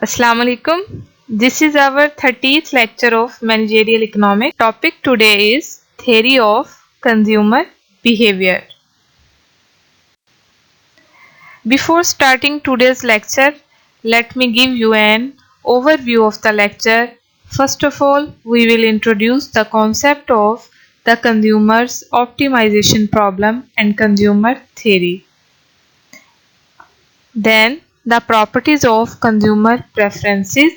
Assalamu alaikum. This is our 30th lecture of managerial economics. Topic today is theory of consumer behavior. Before starting today's lecture, let me give you an overview of the lecture. First of all, we will introduce the concept of the consumer's optimization problem and consumer theory. Then the properties of consumer preferences.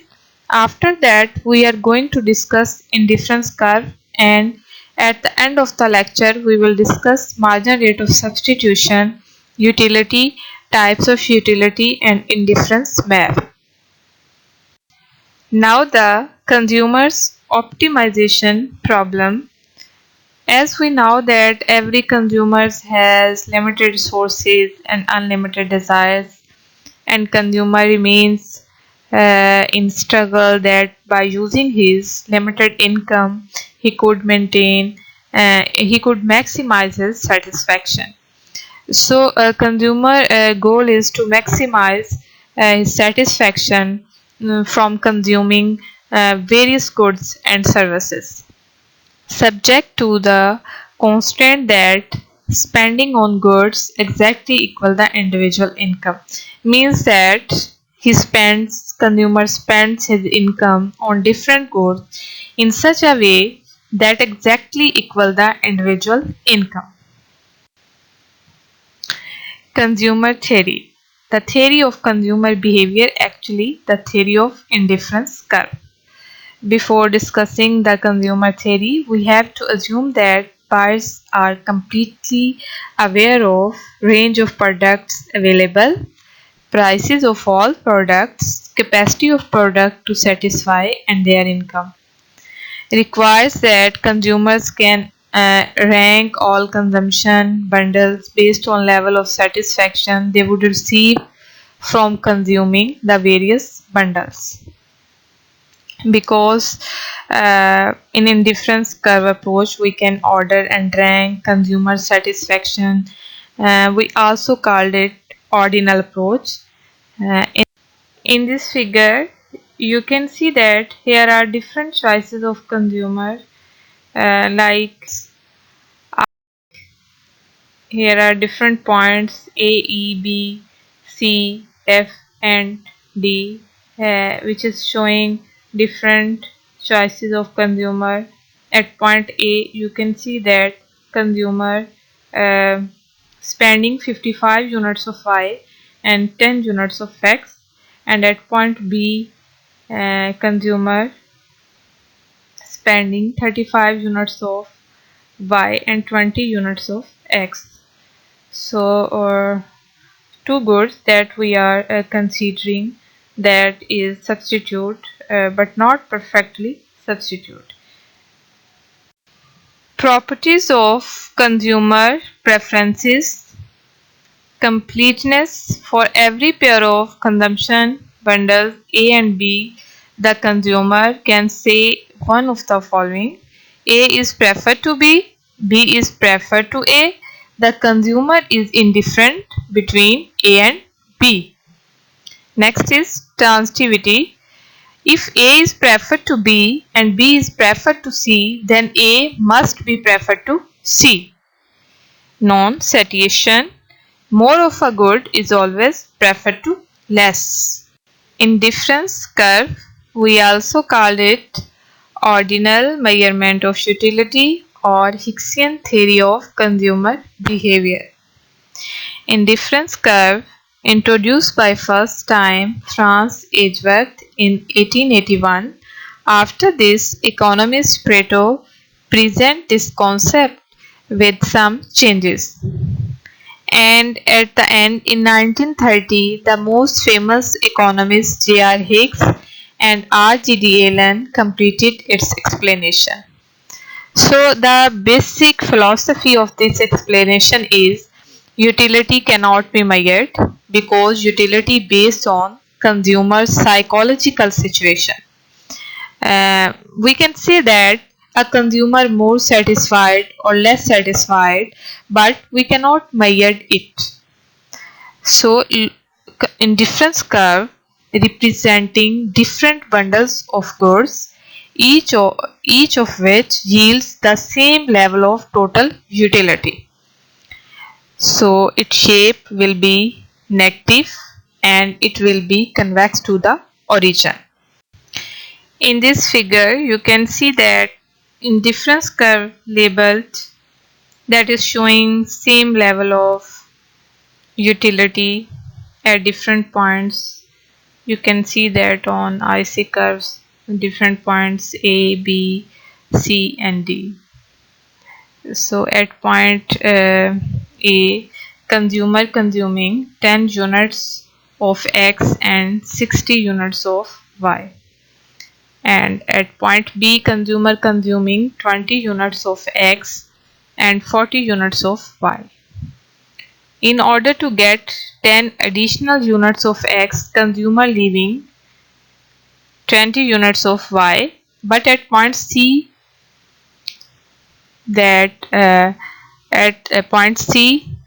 After that, we are going to discuss indifference curve, and at the end of the lecture we will discuss marginal rate of substitution, utility, types of utility, and indifference map. Now the consumer's optimization problem. As we know that every consumer has limited resources and unlimited desires, and consumer remains in struggle that by using his limited income he could maximize his satisfaction. So a consumer goal is to maximize his satisfaction from consuming various goods and services, subject to the constraint that spending on goods exactly equal the individual income. Means that consumer spends his income on different goods in such a way that exactly equal the individual income. Consumer theory. The theory of consumer behavior, actually the theory of indifference curve. Before discussing the consumer theory, we have to assume that buyers are completely aware of range of products available, prices of all products, capacity of product to satisfy, and their income. It requires that consumers can rank all consumption bundles based on level of satisfaction they would receive from consuming the various bundles. Because in indifference curve approach we can order and rank consumer satisfaction. We also called it ordinal approach. In this figure you can see that here are different choices of consumer, like here are different points A, E, B, C, F and D, which is showing different choices of consumer. At point A you can see that consumer spending 55 units of Y and 10 units of X, and at point B consumer spending 35 units of Y and 20 units of X. So two goods that we are considering, that is substitute but not perfectly substitute. Properties of consumer preferences. Completeness. For every pair of consumption bundles A and B, the consumer can say one of the following: A is preferred to B, B is preferred to A. The consumer is indifferent between A and B. Next is transitivity. If A is preferred to B and B is preferred to C, then A must be preferred to C. Non-satiation. More of a good is always preferred to less. Indifference curve. We also call it ordinal measurement of utility or Hicksian theory of consumer behavior. Indifference curve, introduced by first time Franz Edgeworth in 1881. After this, economist Pareto present this concept with some changes. And at the end, in 1930, the most famous economists J.R. Hicks and R.G.D. Allen completed its explanation. So the basic philosophy of this explanation is utility cannot be measured because utility based on consumer psychological situation. We can say that a consumer more satisfied or less satisfied, but we cannot measure it. So indifference curve representing different bundles of goods, each of which yields the same level of total utility. So its shape will be negative and it will be convex to the origin. In this figure, you can see that indifference curve labeled that is showing same level of utility at different points. You can see that on IC curves, different points A, B, C and D. So at point A, consumer consuming 10 units of X and 60 units of Y. And at point B, consumer consuming 20 units of X and 40 units of Y. In order to get 10 additional units of X, consumer leaving 20 units of Y, but at point C, that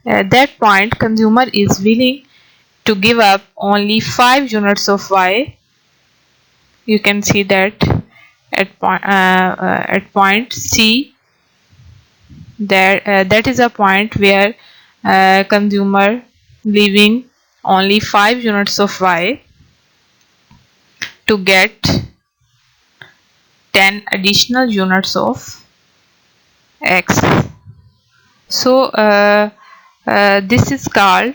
that point consumer is willing to give up only 5 units of Y. You can see that at point C, that is a point where consumer leaving only 5 units of Y to get 10 additional units of X. So this is called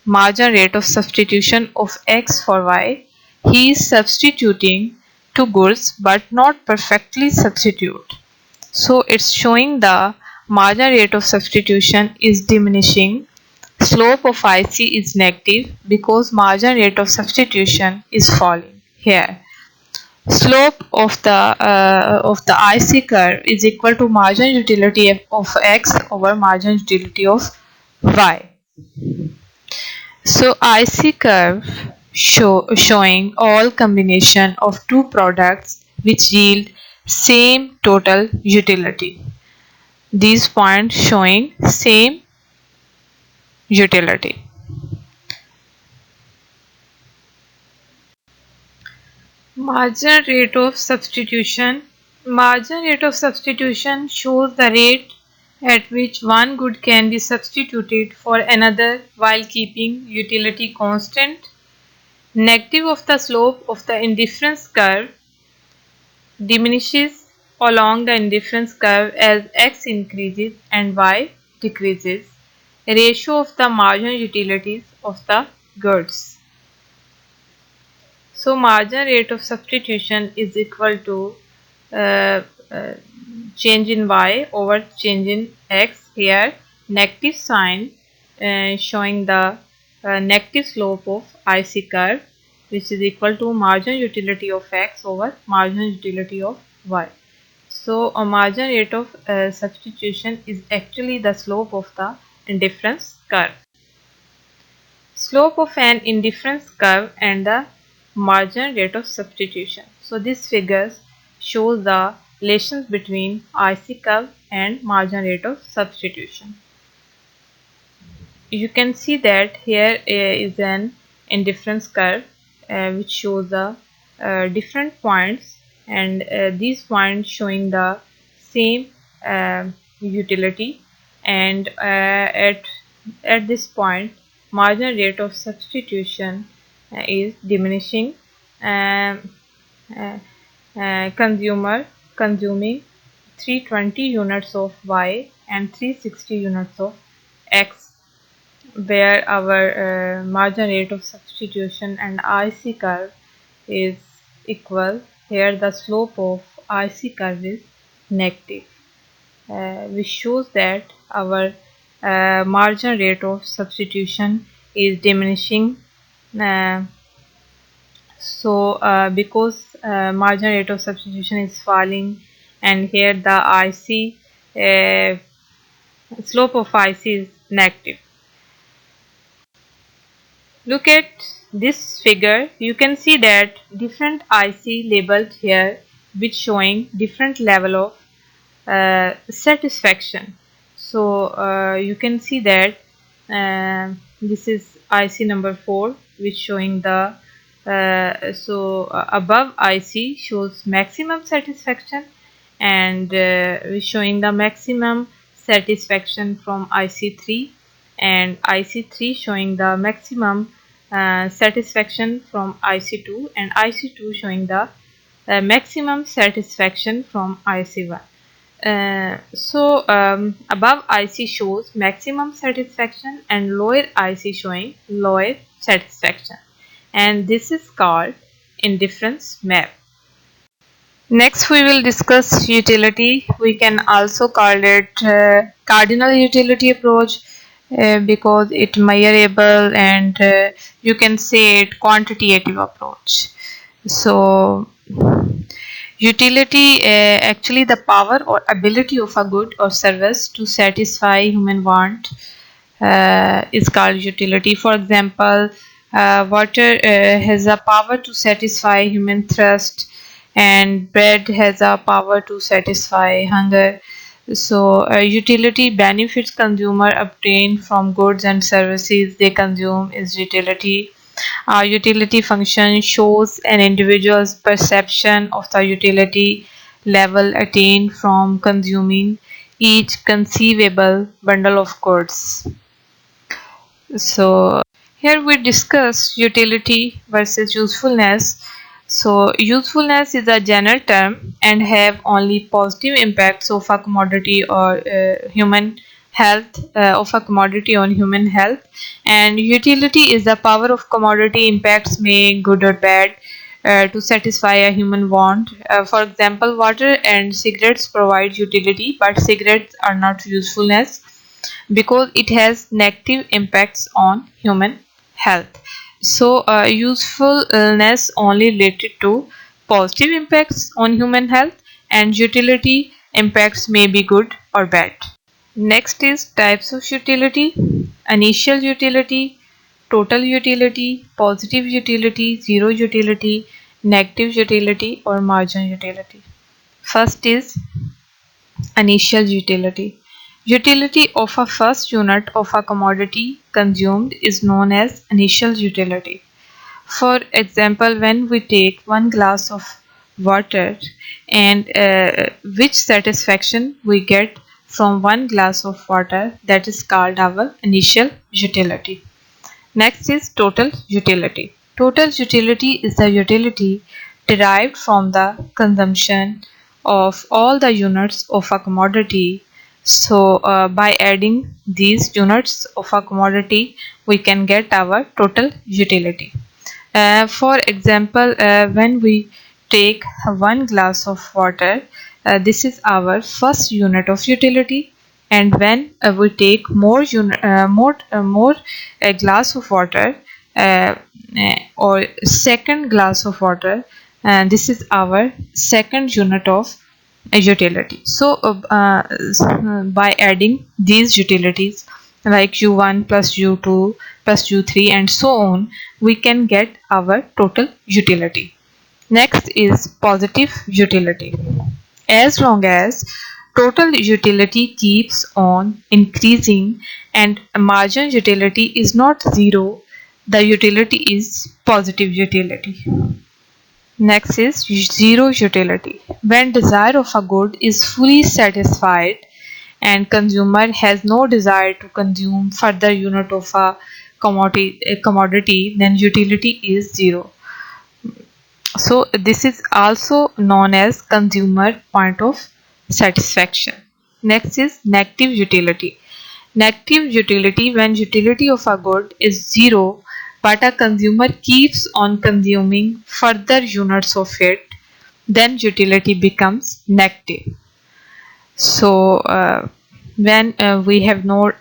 margin rate of substitution of X for Y. He is substituting two goods but not perfectly substitute. So it's showing the margin rate of substitution is diminishing. Slope of IC is negative because margin rate of substitution is falling here. Slope of the IC curve is equal to margin utility of X over margin utility of Y. So IC curve showing all combination of two products which yield same total utility. These points showing same utility. Margin rate of substitution. Margin rate of substitution shows the rate at which one good can be substituted for another while keeping utility constant. Negative of the slope of the indifference curve diminishes along the indifference curve as X increases and Y decreases. Ratio of the margin utilities of the goods. So margin rate of substitution is equal to uh, uh, change in Y over change in X. Here negative sign showing the negative slope of IC curve, which is equal to margin utility of X over margin utility of Y. So a margin rate of substitution is actually the slope of the indifference curve. Slope of an indifference curve and the margin rate of substitution. So this figure shows the relations between IC curve and margin rate of substitution. You can see that here is an indifference curve which shows the different points, and these points showing the same utility, and at this point margin rate of substitution is diminishing. um, uh, Consumer consuming 320 units of Y and 360 units of X, where our margin rate of substitution and IC curve is equal. Here the slope of IC curve is negative, which shows that our margin rate of substitution is diminishing. Uh, because margin rate of substitution is falling, and here the IC slope of IC is negative. Look at this figure. You can see that different IC labeled here, which showing different level of satisfaction. So you can see that this is IC number 4, which showing the Above IC shows maximum satisfaction, and showing the maximum satisfaction from IC3, and IC3 showing the maximum satisfaction from IC2, and IC2 showing the maximum satisfaction from IC1. Above IC shows maximum satisfaction and lower IC showing lower satisfaction, and this is called indifference map. Next we will discuss utility. We can also call it cardinal utility approach because it measurable, and you can say it quantitative approach. So utility, actually the power or ability of a good or service to satisfy human want, is called utility. For example, water has a power to satisfy human thirst, and bread has a power to satisfy hunger. So utility benefits consumer obtain from goods and services they consume is utility. Utility function shows an individual's perception of the utility level attained from consuming each conceivable bundle of goods. So here we discuss utility versus usefulness. So usefulness is a general term and have only positive impacts of a commodity or human health, of a commodity on human health, and utility is the power of commodity impacts may good or bad to satisfy a human want. For example, water and cigarettes provide utility, but cigarettes are not usefulness because it has negative impacts on human health. So usefulness only related to positive impacts on human health, and utility impacts may be good or bad. Next is types of utility: initial utility, total utility, positive utility, zero utility, negative utility, or marginal utility. First is initial utility. Utility of a first unit of a commodity consumed is known as initial utility. For example, when we take one glass of water, and which satisfaction we get from one glass of water, that is called our initial utility. Next is total utility. Total utility is the utility derived from the consumption of all the units of a commodity. So by adding these units of a commodity, we can get our total utility. For example, when we take one glass of water, this is our first unit of utility, and when we take more a glass of water, uh, or second glass of water, and this is our second unit of utility. So by adding these utilities like u1 plus u2 plus u3 and so on, we can get our total utility. Next is positive utility. As long as total utility keeps on increasing and marginal utility is not zero, the utility is positive utility. Next is zero utility. When desire of a good is fully satisfied and consumer has no desire to consume further unit of a commodity, then utility is zero. So this is also known as consumer point of satisfaction. Next is negative utility. Negative utility: when utility of a good is zero but a consumer keeps on consuming further units of it, then utility becomes negative. So when we have no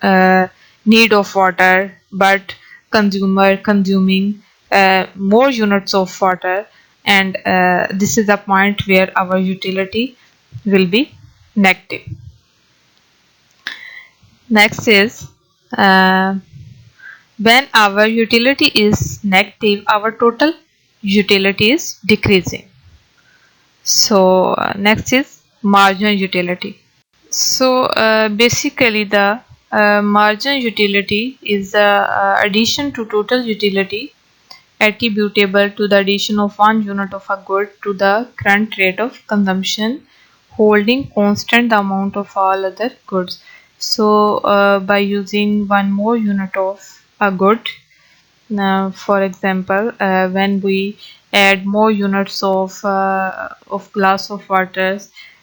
need of water but consumer consuming more units of water, and this is the point where our utility will be negative. Next is when our utility is negative, our total utility is decreasing. So next is marginal utility. So basically the marginal utility is the addition to total utility attributable to the addition of 1 unit of a good to the current rate of consumption, holding constant the amount of all other goods. So by using one more unit of a good, now for example, when we add more units of glass of water,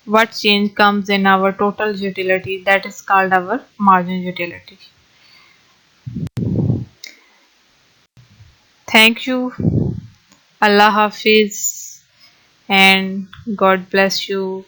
what change comes in our total utility? That is called our marginal utility. Thank you. Allah Hafiz and God bless you.